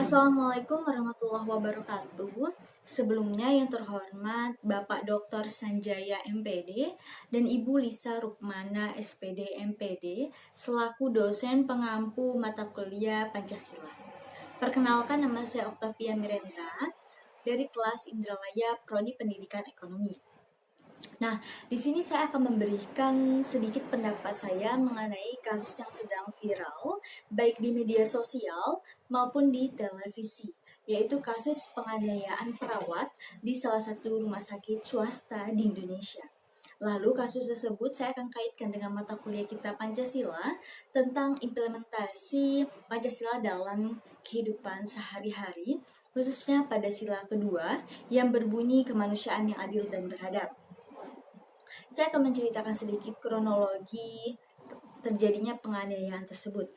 Assalamualaikum warahmatullahi wabarakatuh. Sebelumnya yang terhormat Bapak Dr. Sanjaya MPD dan Ibu Lisa Rukmana SPD MPD selaku dosen pengampu mata kuliah Pancasila. Perkenalkan, nama saya Oktavia Mirendra dari kelas Indralaya Prodi Pendidikan Ekonomi. Nah, di sini saya akan memberikan sedikit pendapat saya mengenai kasus yang sedang viral, baik di media sosial maupun di televisi, yaitu kasus penganiayaan perawat di salah satu rumah sakit swasta di Indonesia. Lalu kasus tersebut saya akan kaitkan dengan mata kuliah kita Pancasila tentang implementasi Pancasila dalam kehidupan sehari-hari, khususnya pada sila kedua yang berbunyi kemanusiaan yang adil dan beradab. Saya akan menceritakan sedikit kronologi terjadinya penganiayaan tersebut.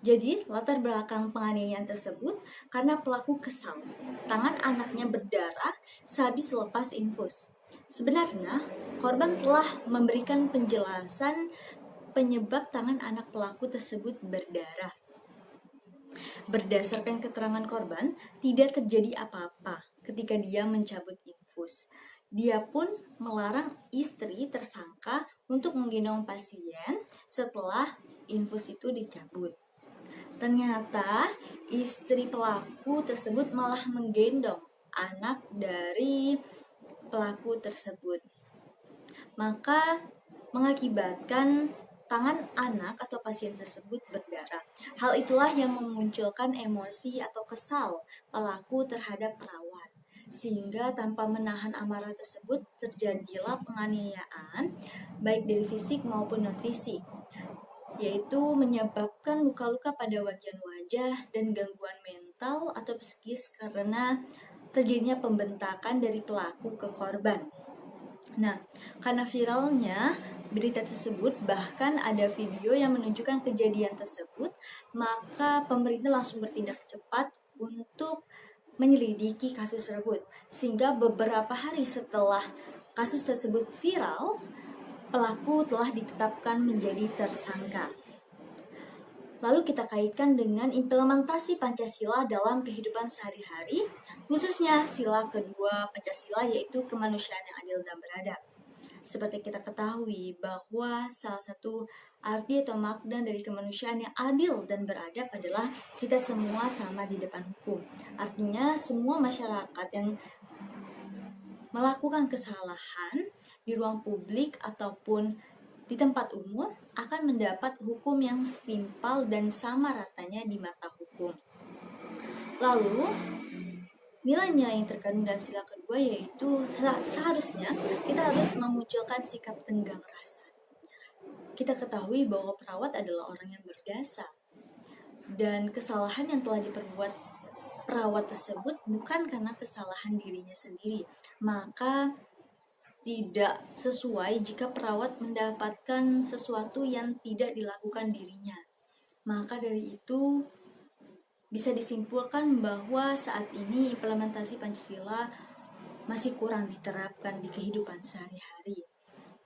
Jadi, latar belakang penganiayaan tersebut karena pelaku kesal. Tangan anaknya berdarah sehabis lepas infus. Sebenarnya, korban telah memberikan penjelasan penyebab tangan anak pelaku tersebut berdarah. Berdasarkan keterangan korban, tidak terjadi apa-apa ketika dia mencabut infus. Dia pun melarang istri tersangka untuk menggendong pasien setelah infus itu dicabut. Ternyata istri pelaku tersebut malah menggendong anak dari pelaku tersebut. Maka mengakibatkan tangan anak atau pasien tersebut berdarah. Hal itulah yang memunculkan emosi atau kesal pelaku terhadap perawat. Sehingga tanpa menahan amarah tersebut terjadilah penganiayaan baik dari fisik maupun non-fisik, yaitu menyebabkan luka-luka pada bagian wajah dan gangguan mental atau psikis karena terjadinya pembentakan dari pelaku ke korban. Nah, karena viralnya berita tersebut, bahkan ada video yang menunjukkan kejadian tersebut, maka pemerintah langsung bertindak cepat untuk menyelidiki kasus tersebut. Sehingga beberapa hari setelah kasus tersebut viral, pelaku telah ditetapkan menjadi tersangka. Lalu kita kaitkan dengan implementasi Pancasila dalam kehidupan sehari-hari, khususnya sila kedua Pancasila, yaitu kemanusiaan yang adil dan beradab. Seperti kita ketahui bahwa salah satu arti atau makna dari kemanusiaan yang adil dan beradab adalah kita semua sama di depan hukum. Artinya semua masyarakat yang melakukan kesalahan di ruang publik ataupun di tempat umum akan mendapat hukum yang setimpal dan sama ratanya di mata hukum. Lalu, nilai-nilai yang terkandung dalam sila kedua yaitu seharusnya kita harus memunculkan sikap tenggang rasa. Kita ketahui bahwa perawat adalah orang yang berjasa, dan kesalahan yang telah diperbuat perawat tersebut bukan karena kesalahan dirinya sendiri, maka tidak sesuai jika perawat mendapatkan sesuatu yang tidak dilakukan dirinya. Maka dari itu bisa disimpulkan bahwa saat ini implementasi Pancasila masih kurang diterapkan di kehidupan sehari-hari.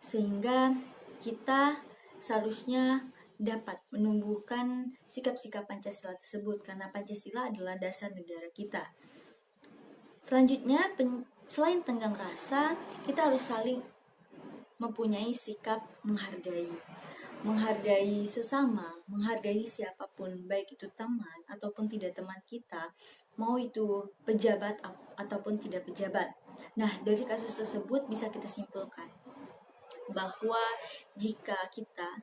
Sehingga kita seharusnya dapat menumbuhkan sikap-sikap Pancasila tersebut karena Pancasila adalah dasar negara kita. Selanjutnya, selain tenggang rasa, kita harus saling mempunyai sikap menghargai sesama, menghargai siapapun, baik itu teman ataupun tidak teman kita, mau itu pejabat ataupun tidak pejabat. Nah, dari kasus tersebut bisa kita simpulkan bahwa jika kita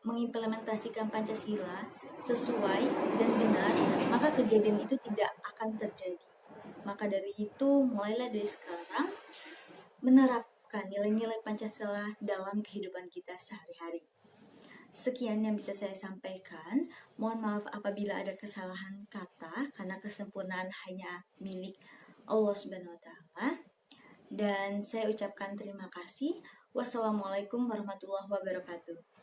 mengimplementasikan Pancasila sesuai dan benar, maka kejadian itu tidak akan terjadi. Maka dari itu, mulailah dari sekarang menerapkan nilai-nilai Pancasila dalam kehidupan kita sehari-hari. Sekian yang bisa saya sampaikan. Mohon maaf apabila ada kesalahan kata, karena kesempurnaan hanya milik Allah Subhanahu wa Ta'ala. Dan saya ucapkan terima kasih. Wassalamualaikum warahmatullahi wabarakatuh.